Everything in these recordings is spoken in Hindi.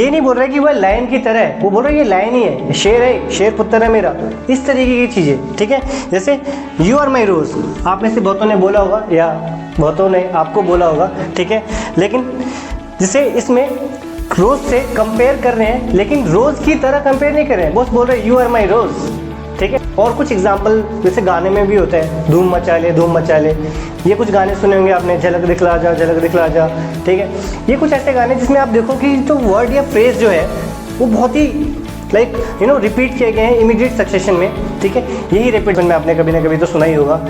ये नहीं बोल रहा है कि वह लायन की तरह है, वो बोल रहा है ये लायन ही है, शेर है, शेर पुत्र है मेरा, इस तरीके की चीज़ें। ठीक है, जैसे यू आर माई रोज़, आप में से बहुतों ने बोला होगा या बहुतों ने आपको बोला होगा। ठीक है, लेकिन जैसे इसमें रोज़ से कंपेयर कर रहे हैं, लेकिन रोज़ की तरह कंपेयर नहीं कर रहे हैं, बस बोल रहे हैं यू आर माई रोज़। ठीक है, और कुछ एग्जाम्पल जैसे गाने में भी होता है, धूम मचा ले धूम मचा ले, ये कुछ गाने सुने होंगे आपने, झलक दिखला जा झलक दिखला जा। ठीक है, ये कुछ ऐसे गाने जिसमें आप देखो कि जो वर्ड या फ्रेज जो है वो बहुत ही लाइक रिपीट किए गए हैं इमीडिएट सक्सेशन में। ठीक है, यही रिपीट में आपने कभी ना कभी तो सुना ही होगा।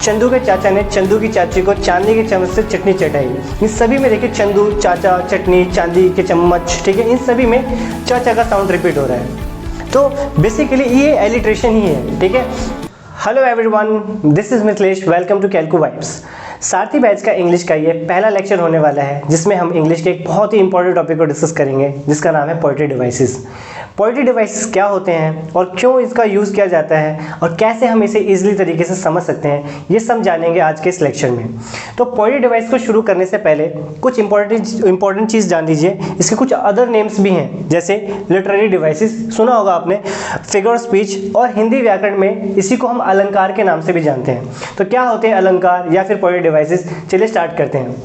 चंदू के चाचा ने चंदू की चाची को चांदी के चम्मच से चटनी चटाई। इन सभी में देखिए चंदू, चाचा, चटनी, चांदी के चम्मच। ठीक है, इन सभी में चाचा का साउंड रिपीट हो रहा है, तो बेसिकली ये एलिट्रेशन ही है। ठीक है, hello everyone, this is Mithilesh, welcome to calcu vibes. Sarathi batch का इंग्लिश का ये पहला लेक्चर होने वाला है, जिसमें हम इंग्लिश के एक बहुत ही इंपॉर्टेंट टॉपिक को डिस्कस करेंगे, जिसका नाम है पोएट्री डिवाइसेस। पोएट्री डिवाइसेस क्या होते हैं और क्यों इसका यूज़ किया जाता है और कैसे हम इसे ईजिली तरीके से समझ सकते हैं, ये सब जानेंगे आज के इस लेक्चर में। तो पोएट्री डिवाइस को शुरू करने से पहले कुछ इंपॉर्टेंट चीज़ जान लीजिए। इसके कुछ अदर नेम्स भी हैं, जैसे लिटरेरी डिवाइसेस सुना होगा आपने, फिगर ऑफ स्पीच, और हिंदी व्याकरण में इसी को हम अलंकार के नाम से भी जानते हैं। तो क्या होते हैं अलंकार या फिर पोएट्री डिवाइसेस, चलिए स्टार्ट करते हैं।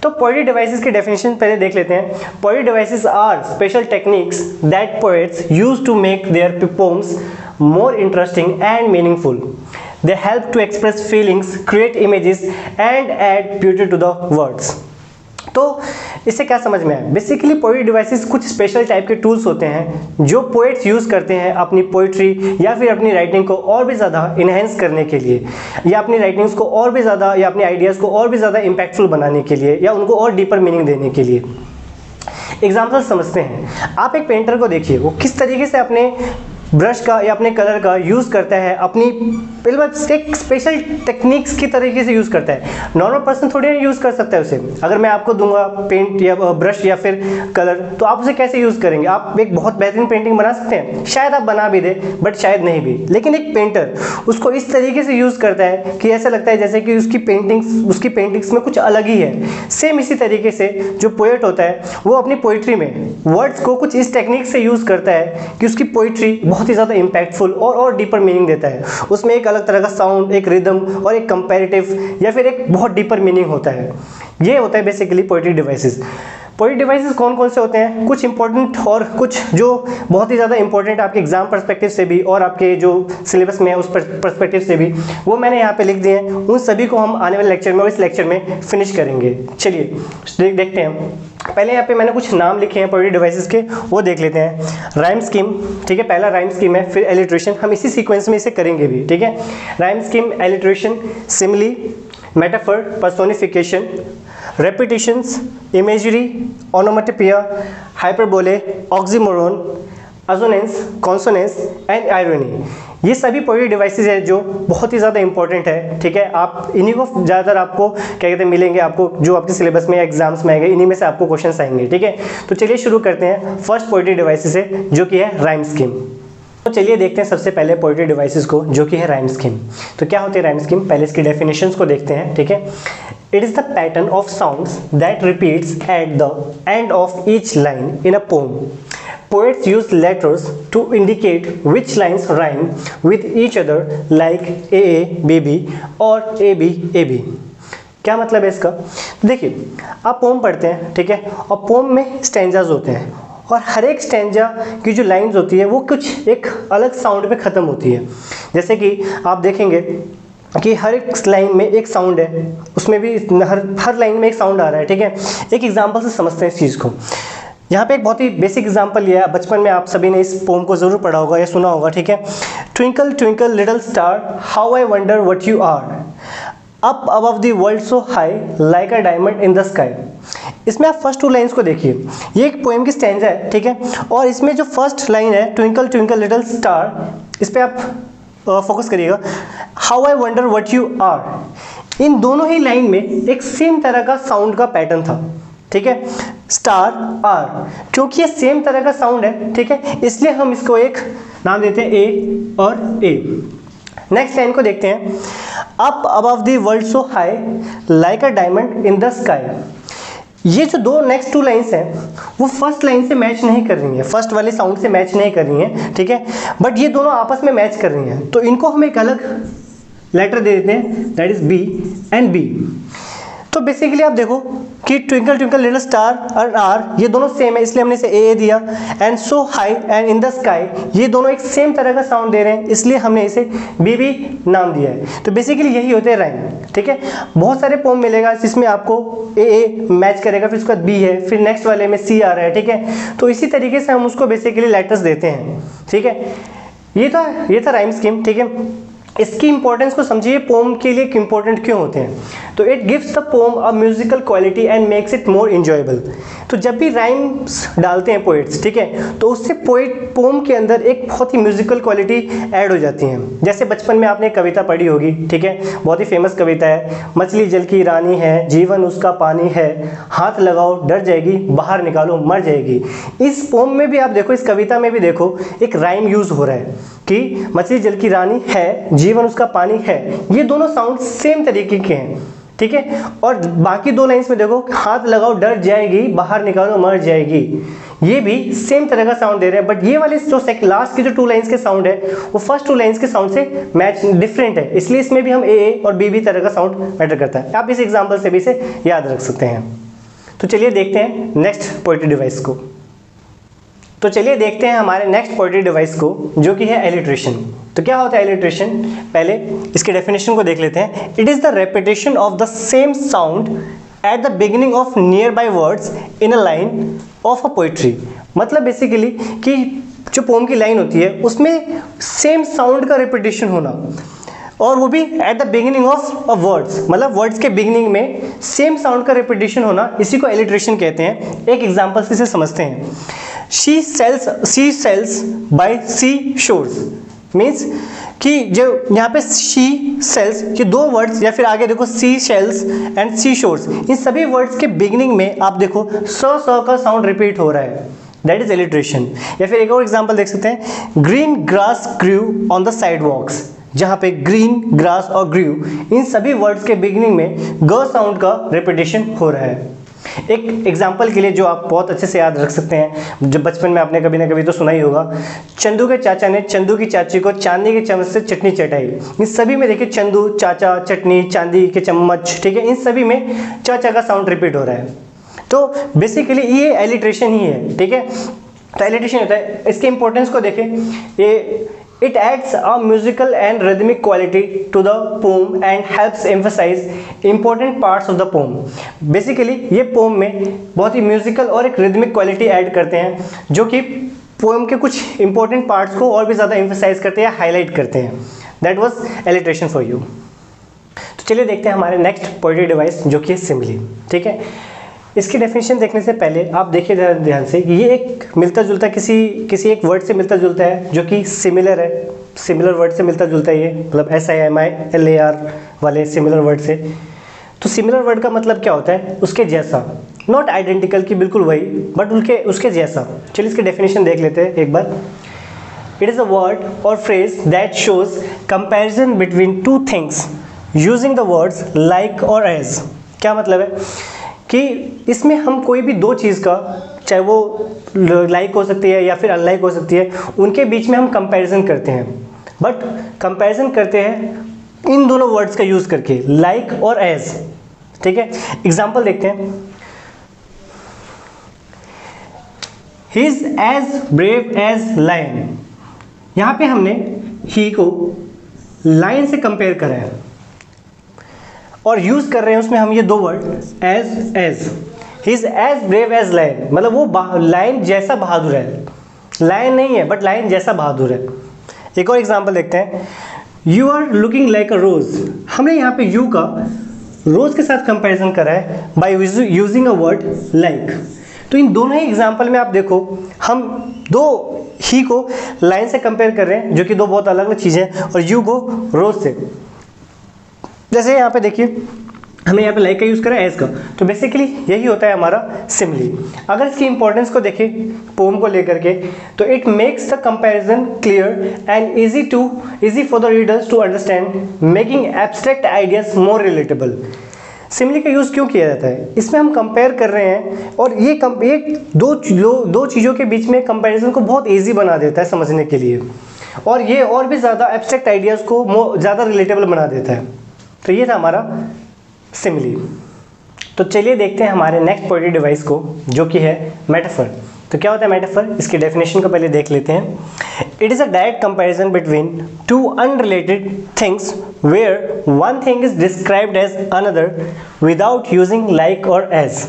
तो पोएट्री डिवाइसेस की डेफिनेशन पहले देख लेते हैं। Poetry devices are special techniques that poets use to make their poems more interesting and meaningful. They help to express feelings, create images and add beauty to the words. तो इससे क्या समझ में आया? बेसिकली पोएट्री डिवाइसेस कुछ स्पेशल टाइप के टूल्स होते हैं जो पोएट्स यूज़ करते हैं अपनी पोएट्री या फिर अपनी राइटिंग को और भी ज़्यादा इन्हेंस करने के लिए, या अपनी राइटिंग्स को और भी ज़्यादा, या अपनी आइडियाज़ को और भी ज़्यादा इम्पैक्टफुल बनाने के लिए, या उनको और डीपर मीनिंग देने के लिए। एग्जाम्पल समझते हैं। आप एक पेंटर को देखिए, वो किस तरीके से अपने ब्रश का या अपने कलर का यूज़ करता है, अपनी एक स्पेशल टेक्निक्स की तरीके से यूज़ करता है। नॉर्मल पर्सन थोड़ी ना यूज़ कर सकता है उसे। अगर मैं आपको दूंगा पेंट या ब्रश या फिर कलर, तो आप उसे कैसे यूज़ करेंगे? आप एक बहुत बेहतरीन पेंटिंग बना सकते हैं, शायद आप बना भी दें, बट शायद नहीं भी। लेकिन एक पेंटर उसको इस तरीके से यूज़ करता है कि ऐसा लगता है जैसे कि उसकी पेंटिंग्स में कुछ अलग ही है। सेम इसी तरीके से जो पोएट होता है वो अपनी पोइट्री में वर्ड्स को कुछ इस टेक्निक से यूज़ करता है कि उसकी पोइट्री बहुत ही ज़्यादा इम्पैक्टफुल और डीपर मीनिंग देता है। उसमें एक अलग तरह का साउंड, एक रिदम और एक कंपैरेटिव या फिर एक बहुत डीपर मीनिंग होता है। ये होता है basically poetry devices. Poetry devices कौन कौन से होते हैं? कुछ इंपॉर्टेंट और कुछ जो बहुत ही ज़्यादा इंपॉर्टेंट आपके एग्जाम पर्सपेक्टिव से भी और आपके जो सिलेबस में है उस पर्सपेक्टिव से भी, वो मैंने यहाँ पे लिख दिए हैं। उन सभी को हम आने वाले लेक्चर में और इस लेक्चर में फिनिश करेंगे। चलिए देखते हैं। पहले यहाँ पे मैंने कुछ नाम लिखे हैं पोएट्री डिवाइसेस के, वो देख लेते हैं। राइम स्कीम, ठीक है, पहला राइम स्कीम है, फिर एलिट्रेशन, हम इसी सीक्वेंस में इसे करेंगे भी। ठीक है, rhyme scheme, alliteration, simile, metaphor, personification, repetitions, imagery, onomatopoeia, hyperbole, oxymoron, assonance, consonance and irony. ये सभी पोएट्री डिवाइसेस है जो बहुत ही ज़्यादा इंपॉर्टेंट है। ठीक है, आप इन्हीं को ज़्यादातर आपको क्या कहते हैं मिलेंगे, आपको जो आपके सिलेबस में एग्जाम्स में आएंगे, इन्हीं में से आपको क्वेश्चंस आएंगे। ठीक है, तो चलिए शुरू करते हैं फर्स्ट पोएट्री डिवाइसेस से, जो कि है राइम स्कीम। तो चलिए देखते हैं सबसे पहले पोएट्री डिवाइसेस को, जो कि है राइम स्कीम। तो क्या होती है राइम स्कीम? पहले इसकी डेफिनेशंस को देखते हैं। ठीक है, it is the pattern of sounds that repeats at the end of each line in a poem. Poets use letters to indicate which lines rhyme with each other like AA, BB or AB, AB. क्या मतलब है इसका? देखिए, आप पोम पढ़ते हैं, ठीक है, और पोम में स्टैंजाज होते हैं, और हर एक स्टैंजा की जो लाइंस होती है वो कुछ एक अलग साउंड पे ख़त्म होती है। जैसे कि आप देखेंगे कि हर एक लाइन में एक साउंड है, उसमें भी हर लाइन में एक साउंड आ रहा है। ठीक है, एक एग्जांपल से समझते हैं इस चीज़ को। यहाँ पे एक बहुत ही बेसिक एग्जांपल लिया है, बचपन में आप सभी ने इस पोम को ज़रूर पढ़ा होगा या सुना होगा। ठीक है, twinkle twinkle little star how I wonder what you are, up above the world so high like a diamond in the sky. इसमें आप फर्स्ट टू लाइंस को देखिए, ये एक पोएम की स्टैंजा है। ठीक है, और इसमें जो फर्स्ट लाइन है ट्विंकल ट्विंकल लिटिल स्टार, इस पर आप फोकस करिएगा, how I wonder what you are. इन दोनों ही लाइन में एक सेम तरह का साउंड का पैटर्न था। ठीक है, स्टार आर, क्योंकि ये सेम तरह का साउंड है। ठीक है, इसलिए हम इसको एक नाम देते हैं ए और ए। नेक्स्ट लाइन को देखते हैं, up above the world so high like a diamond in the sky. ये जो दो नेक्स्ट टू लाइंस हैं वो फर्स्ट लाइन से मैच नहीं कर रही हैं, फर्स्ट वाले साउंड से मैच नहीं कर रही हैं, ठीक है, बट ये दोनों आपस में मैच कर रही हैं, तो इनको हम एक अलग लेटर दे देते हैं, that is B and B. तो बेसिकली आप देखो कि ट्विंकल ट्विंकल लिटिल स्टार और आर ये दोनों सेम है, इसलिए हमने इसे ए दिया। And so high and in the sky ये दोनों एक सेम तरह का साउंड दे रहे हैं, इसलिए हमने इसे बी बी नाम दिया है। तो बेसिकली यही होते हैं राइम, ठीक है। बहुत सारे पोम मिलेगा जिसमें आपको ए मैच करेगा, फिर उसके बाद बी है, फिर नेक्स्ट वाले में सी आ रहा है, ठीक है। तो इसी तरीके से हम उसको बेसिकली लेटर्स देते हैं, ठीक है। ये था राइम स्कीम, ठीक है। इसकी इंपॉर्टेंस को समझिए, पोम के लिए इंपॉर्टेंट क्यों होते हैं। तो it gives the pome a musical quality and makes it more enjoyable. तो जब भी राइम्स डालते हैं पोइट्स, ठीक है, तो उससे पोम के अंदर एक बहुत ही म्यूजिकल क्वालिटी ऐड हो जाती है। जैसे बचपन में आपने एक कविता पढ़ी होगी, ठीक है, बहुत ही फेमस कविता है, मछली जल की रानी है, जीवन उसका पानी है, हाथ लगाओ डर जाएगी, बाहर निकालो मर जाएगी। इस पोम में भी आप देखो, इस कविता में भी देखो, एक राइम यूज हो रहा है कि मछली जल की रानी है, जीवन उसका पानी है। ये दोनों साउंड सेम तरीके के हैं, ठीक है। और बाकी दो लाइंस में देखो, हाथ लगाओ डर जाएगी, बाहर निकालो मर जाएगी, ये भी सेम तरह का साउंड दे रहे हैं। बट ये वाले जो लास्ट की जो टू लाइंस के साउंड है वो फर्स्ट टू लाइंस के साउंड से मैच डिफरेंट है, इसलिए इसमें भी हम ए और बी तरह का साउंड मैटर करता है। आप इस एग्जाम्पल से भी इसे याद रख सकते हैं। तो चलिए देखते हैं नेक्स्ट पोएट्री डिवाइस को। तो चलिए देखते हैं हमारे नेक्स्ट पोएट्री डिवाइस को, जो कि है एलिट्रेशन। तो क्या होता है एलिट्रेशन, पहले इसके डेफिनेशन को देख लेते हैं। It is the repetition of the same sound at the beginning of near by words in a line of a poetry. मतलब बेसिकली कि जो पोम की लाइन होती है उसमें सेम साउंड का रेपिटेशन होना, और वो भी at the beginning of a words, मतलब वर्ड्स के बिगिनिंग में सेम साउंड का रेपिटेशन होना, इसी को एलिट्रेशन कहते हैं। एक एग्जांपल से इसे समझते हैं। She sells by sea shores means कि जो यहाँ पे शी सेल्स, ये दो वर्ड्स, या फिर आगे देखो sea shells and sea shores, इन सभी वर्ड्स के बिगिनिंग में आप देखो स का साउंड रिपीट हो रहा है, दैट इज एलिट्रेशन। या फिर एक और एग्जांपल देख सकते हैं, green grass grew on the sidewalks, जहाँ पे ग्रीन ग्रास और ग्रू इन सभी वर्ड्स के बिगिनिंग में ग साउंड का रिपीटेशन हो रहा है। एक एग्जाम्पल के लिए जो आप बहुत अच्छे से याद रख सकते हैं, जब बचपन में आपने कभी ना कभी तो सुना ही होगा, चंदू के चाचा ने चंदू की चाची को चांदी के चम्मच से चटनी चटाई। इन सभी में देखिए चंदू, चाचा, चटनी, चांदी के चम्मच, ठीक है, इन सभी में चाचा का साउंड रिपीट हो रहा है। तो बेसिकली ये एलिट्रेशन ही है, ठीक है। तो एलिट्रेशन होता है, इसके इंपॉर्टेंस को देखें, ये It adds a musical and rhythmic quality to the poem and helps emphasize important parts of the poem. Basically ये poem में बहुत ही म्यूजिकल और एक रिदमिक क्वालिटी ऐड करते हैं, जो कि पोएम के कुछ इंपॉर्टेंट पार्ट्स को और भी ज़्यादा एम्फेसाइज करते हैं, हाईलाइट करते हैं। That was alliteration for you. तो चलिए देखते हैं हमारे नेक्स्ट पोएट्री डिवाइस, जो कि है सिमिली, ठीक है। इसकी डेफिनेशन देखने से पहले आप देखिए ध्यान से, ये एक मिलता जुलता किसी एक वर्ड से मिलता जुलता है, जो कि सिमिलर है, सिमिलर वर्ड से मिलता जुलता है ये, मतलब SIMILAR वाले सिमिलर वर्ड से। तो सिमिलर वर्ड का मतलब क्या होता है, उसके जैसा, नॉट आइडेंटिकल की बिल्कुल वही, बट उसके जैसा। चलिए इसकी डेफिनेशन देख लेते हैं एक बार। इट इज़ अ वर्ड और phrase that shows comparison between two things using the words like और एज। क्या मतलब है कि इसमें हम कोई भी दो चीज़ का, चाहे वो लाइक हो सकती है या फिर अनलाइक हो सकती है, उनके बीच में हम कंपैरिजन करते हैं, बट कंपैरिजन करते हैं इन दोनों वर्ड्स का यूज़ करके, लाइक और एज, ठीक है। एग्जांपल देखते हैं। He is as brave as lion, यहाँ पे हमने ही को लायन से कंपेयर करा है और यूज कर रहे हैं उसमें हम ये दो word as. He is as brave as lion, मतलब वो लायन जैसा बहादुर है, लायन नहीं है बट लायन जैसा बहादुर है। एक और एग्जांपल देखते हैं। You are looking like a rose, हमने यहाँ पे यू का रोज के साथ कंपैरिजन करा है by using a word like. तो इन दोनों ही एग्जांपल में आप देखो, हम दो ही को लाइन से कंपेयर कर रहे हैं, जो कि दो बहुत अलग अलग चीज़ें हैं, और यू को रोज से। जैसे यहाँ पे देखिए, हमें यहाँ पे लाइक का यूज़ करा है एज का, तो बेसिकली यही होता है हमारा सिमिली। अगर इसकी इंपॉर्टेंस को देखें पोम को लेकर के, तो it makes the comparison clear and easy for the readers to understand, making abstract ideas more relatable. Simile का यूज़ क्यों किया जाता है? इसमें हम कंपेयर कर रहे हैं और ये दो चीज़ों के बीच में कंपैरिजन को बहुत ईजी बना देता है समझने के लिए, और ये और भी ज़्यादा एब्स्ट्रैक्ट आइडियाज़ को ज़्यादा रिलेटेबल बना देता है। तो ये था हमारा सिमिली। तो चलिए देखते हैं हमारे नेक्स्ट पोएट्री डिवाइस को, जो कि है मेटाफर। तो क्या होता है मेटाफर? इसकी डेफिनेशन को पहले देख लेते हैं। It is a direct comparison between two unrelated things where one thing is described as another without using like और एज।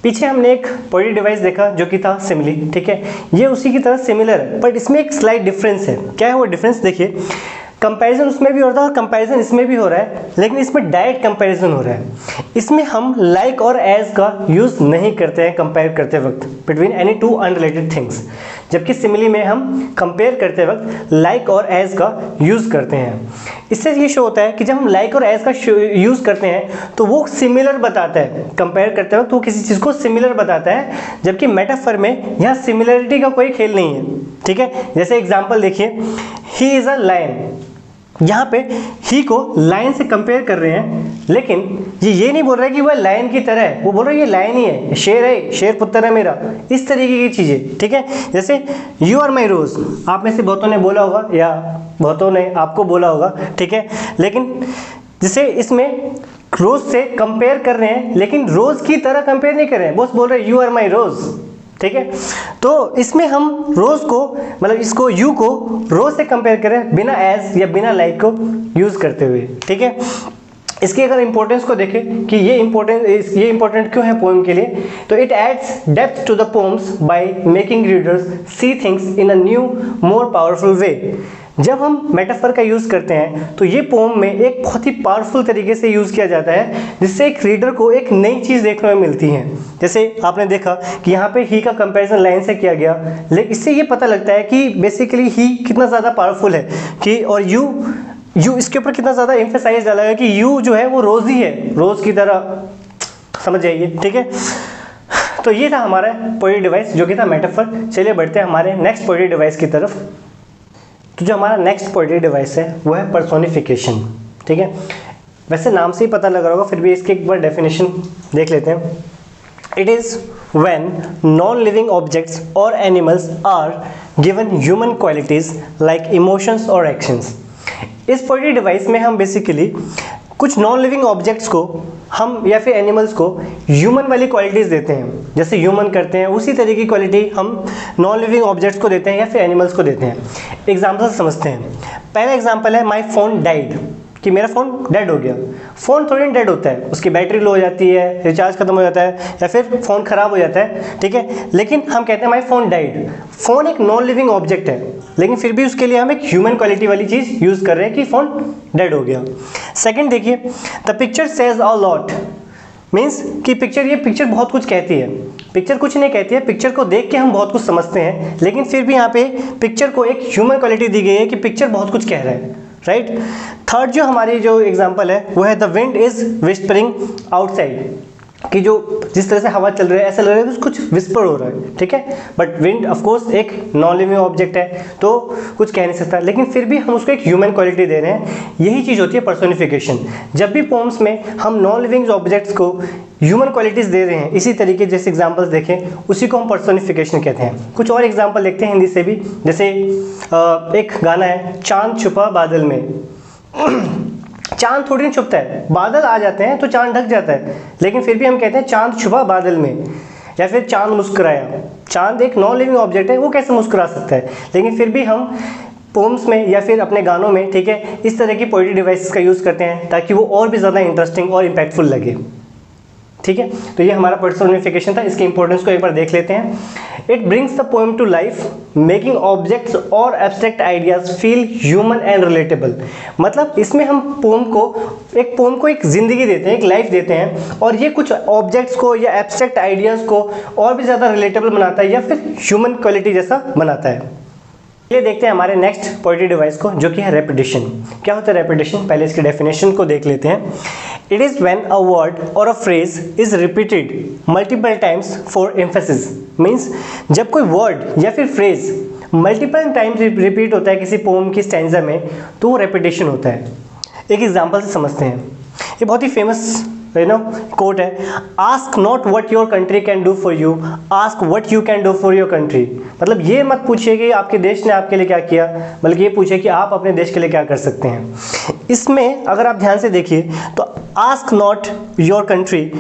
पीछे हमने एक पोएट्री डिवाइस देखा जो कि था सिमिली, ठीक है। ये उसी की तरह सिमिलर है, बट इसमें एक स्लाइट डिफरेंस है। क्या है वो डिफरेंस? देखिए, कंपैरिजन उसमें भी हो रहा है और कंपैरिजन इसमें भी हो रहा है, लेकिन इसमें डायरेक्ट कंपैरिजन हो रहा है। इसमें हम लाइक और एज का यूज़ नहीं करते हैं कंपेयर करते वक्त between any two unrelated things, जबकि सिमिली में हम कंपेयर करते वक्त लाइक और एज का यूज़ करते हैं। इससे ये शो होता है कि जब हम लाइक और एज का यूज़ करते हैं तो वो सिमिलर बताता है, कंपेयर करते वक्त वो किसी चीज़ को सिमिलर बताता है, जबकि मेटाफर में यहाँ सिमिलरिटी का कोई खेल नहीं है, ठीक है। जैसे एग्जाम्पल देखिए, ही इज़ अ लायन। यहाँ पे ही को लायन से कंपेयर कर रहे हैं, लेकिन ये नहीं बोल रहा है कि वह लायन की तरह है, वो बोल रहा है ये लायन ही है, शेर है, शेर पुत्र है मेरा, इस तरीके की चीज़ें, ठीक है। जैसे यू आर माई रोज़, आप में से बहुतों ने बोला होगा या बहुतों ने आपको बोला होगा, ठीक है। लेकिन जैसे इसमें रोज़ से कंपेयर कर रहे हैं, लेकिन रोज़ की तरह कंपेयर नहीं कर रहे हैं, बस बोल रहे हैं यू आर माई रोज़, ठीक है। तो इसमें हम रोज़ को, मतलब इसको यू को रोज़ से कंपेयर करें बिना एज या बिना लाइक को यूज़ करते हुए, ठीक है। इसकी अगर इंपॉर्टेंस को देखें कि ये इंपॉर्टेंट क्यों है पोएम के लिए, तो it adds depth to the poems by making readers see things in a new more powerful way. जब हम मेटाफर का यूज़ करते हैं तो ये पोम में एक बहुत ही पावरफुल तरीके से यूज़ किया जाता है, जिससे एक रीडर को एक नई चीज़ देखने में मिलती है। जैसे आपने देखा कि यहाँ पे ही का कंपैरिजन लाइन से किया गया, लेकिन इससे ये पता लगता है कि बेसिकली ही कितना ज़्यादा पावरफुल है कि, और यू इसके ऊपर कितना ज़्यादा एम्फेसाइज डाला है कि यू जो है वो रोज़ ही है, रोज़ की तरह, समझ जाइए, ठीक है। तो ये था हमारा पोएट्री डिवाइस जो कि था मेटाफर। चलिए बढ़ते हैं हमारे नेक्स्ट पोएट्री डिवाइस की तरफ। तो जो हमारा नेक्स्ट पोएट्री डिवाइस है वो है पर्सोनिफिकेशन, ठीक है। वैसे नाम से ही पता लग रहा होगा, फिर भी इसके एक बार डेफिनेशन देख लेते हैं। It is when non living objects और animals are given human qualities like emotions और एक्शंस। इस पोएट्री डिवाइस में हम बेसिकली कुछ नॉन लिविंग ऑब्जेक्ट्स को हम या फिर एनिमल्स को ह्यूमन वाली क्वालिटीज़ देते हैं, जैसे ह्यूमन करते हैं उसी तरह की क्वालिटी हम नॉन लिविंग ऑब्जेक्ट्स को देते हैं या फिर एनिमल्स को देते हैं। एग्जाम्पल समझते हैं। पहला एग्जाम्पल है माई फोन डाइड, कि मेरा फ़ोन डेड हो गया। फ़ोन थोड़ी डेड होता है, उसकी बैटरी लो हो जाती है, रिचार्ज खत्म हो जाता है या फिर फ़ोन ख़राब हो जाता है, ठीक है। लेकिन हम कहते हैं माई फोन डाइड। फ़ोन एक नॉन लिविंग ऑब्जेक्ट है, लेकिन फिर भी उसके लिए हम एक ह्यूमन क्वालिटी वाली चीज़ यूज़ कर रहे हैं कि फ़ोन डेड हो गया। सेकेंड देखिए, the picture says a lot, means कि ये पिक्चर बहुत कुछ कहती है। पिक्चर कुछ नहीं कहती है, पिक्चर को देख के हम बहुत कुछ समझते हैं, लेकिन फिर भी यहाँ पे पिक्चर को एक ह्यूमन क्वालिटी दी गई है कि पिक्चर बहुत कुछ कह रहा है, राइट। थर्ड जो हमारी जो एग्जांपल है वो है the wind is whispering outside, कि जो जिस तरह से हवा चल रही है ऐसा लग रहा है कि कुछ विस्पर हो रहा है, ठीक है। बट विंड ऑफ कोर्स एक नॉन लिविंग ऑब्जेक्ट है तो कुछ कह नहीं सकता, लेकिन फिर भी हम उसको एक ह्यूमन क्वालिटी दे रहे हैं। यही चीज़ होती है पर्सोनिफिकेशन। जब भी पोम्स में हम नॉन लिविंग ऑब्जेक्ट्स को ह्यूमन क्वालिटीज़ दे रहे हैं, इसी तरीके जैसे एग्जाम्पल्स देखें उसी को हम पर्सोनिफिकेशन कहते हैं। कुछ और एग्जाम्पल देखते हैं हिंदी से भी, जैसे एक गाना है चांद छुपा बादल में। चांद थोड़ी नहीं छुपता है, बादल आ जाते हैं तो चांद ढक जाता है, लेकिन फिर भी हम कहते हैं चांद छुपा बादल में। या फिर चांद मुस्कुराया, चांद एक नॉन लिविंग ऑब्जेक्ट है, वो कैसे मुस्कुरा सकता है, लेकिन फिर भी हम पोम्स में या फिर अपने गानों में, ठीक है, इस तरह की पोएट्री डिवाइसेस का यूज़ करते हैं ताकि वो और भी ज़्यादा इंटरेस्टिंग और इम्पैक्टफुल लगे, ठीक है। तो ये हमारा पर्सोनिफिकेशन था। इसके इंपॉर्टेंस को एक बार देख लेते हैं। It brings the poem to life, making objects और abstract ideas feel human and relatable. मतलब इसमें हम पोम को एक जिंदगी देते हैं, एक लाइफ देते हैं, और ये कुछ ऑब्जेक्ट्स को या एब्स्ट्रैक्ट आइडियाज़ को और भी ज़्यादा रिलेटेबल बनाता है या फिर ह्यूमन क्वालिटी जैसा बनाता है। ये देखते हैं हमारे नेक्स्ट पोएट्री डिवाइस को, जो कि है रेपिटेशन। क्या होता है रेपिटेशन? पहले इसकी डेफिनेशन को देख लेते हैं। It is when a word और a phrase is repeated multiple times for emphasis. Means जब कोई वर्ड या फिर फ्रेज मल्टीपल टाइम्स रिपीट होता है किसी पोम की स्टैंजा में, तो वो रेपिटेशन होता है। एक एग्जाम्पल से समझते हैं। ये बहुत ही फेमस कोट है, ask not what your country can do for you, ask what you can do for your country. मतलब ये मत पूछिए कि आपके देश ने आपके लिए क्या किया, बल्कि ये पूछिए कि आप अपने देश के लिए क्या कर सकते हैं। इसमें अगर आप ध्यान से देखिए तो आस्क नॉट योर कंट्री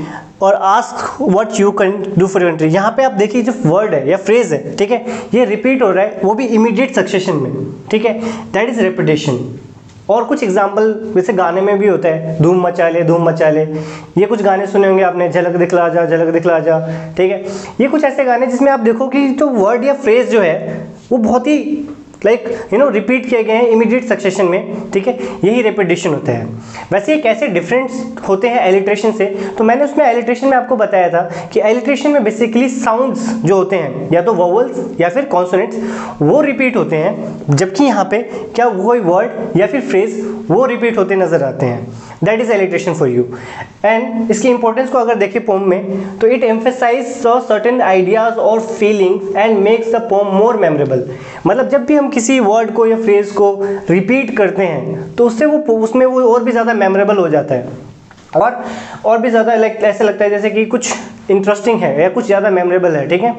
और ask what you can do for your country, यहाँ पे आप देखिए जो वर्ड है या फ्रेज है, ठीक है, ये रिपीट हो रहा है, वो भी इमीडिएट सक्सेशन में, ठीक है, दैट इज रेपिटेशन। और कुछ एग्जाम्पल वैसे गाने में भी होता है, धूम मचा ले धूम मचा ले, ये कुछ गाने सुने होंगे आपने, झलक दिखला जा झलक दिखला जा, ठीक है, ये कुछ ऐसे गाने जिसमें आप देखो कि जो वर्ड या फ्रेज जो है वो बहुत ही रिपीट किए गए हैं इमीडिएट सक्सेशन में, ठीक है, यही रेपिटेशन होता है। वैसे ये कैसे डिफरेंस होते हैं एलिट्रेशन से, तो मैंने उसमें एलिट्रेशन में आपको बताया था कि एलिट्रेशन में बेसिकली साउंड्स जो होते हैं या तो वोवल्स या फिर कॉन्सोनेंट्स वो रिपीट होते हैं, जबकि यहाँ पे क्या कोई वर्ड या फिर फ्रेज वो रिपीट होते नजर आते हैं। That is alliteration for you. And इसकी इंपॉर्टेंस को अगर देखें पोम में, तो इट एम्फेसाइज सर्टेन आइडियाज और feelings and makes the pome more memorable. मतलब जब भी हम किसी वर्ड को या फ्रेज को रिपीट करते हैं तो उसमें वो और भी ज़्यादा मेमोरेबल हो जाता है, और भी ज़्यादा ऐसे लगता है जैसे कि कुछ इंटरेस्टिंग है या कुछ ज़्यादा मेमोरेबल है, ठीक है,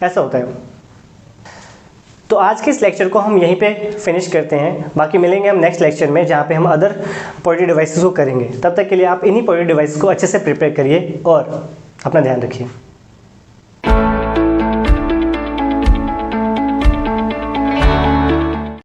ऐसा होता है। तो आज के इस लेक्चर को हम यहीं पे फिनिश करते हैं, बाकी मिलेंगे हम नेक्स्ट लेक्चर में जहाँ पे हम अदर पोएट्री डिवाइसेस को करेंगे। तब तक के लिए आप इन्हीं पोएट्री डिवाइसेस को अच्छे से प्रिपेयर करिए और अपना ध्यान रखिए।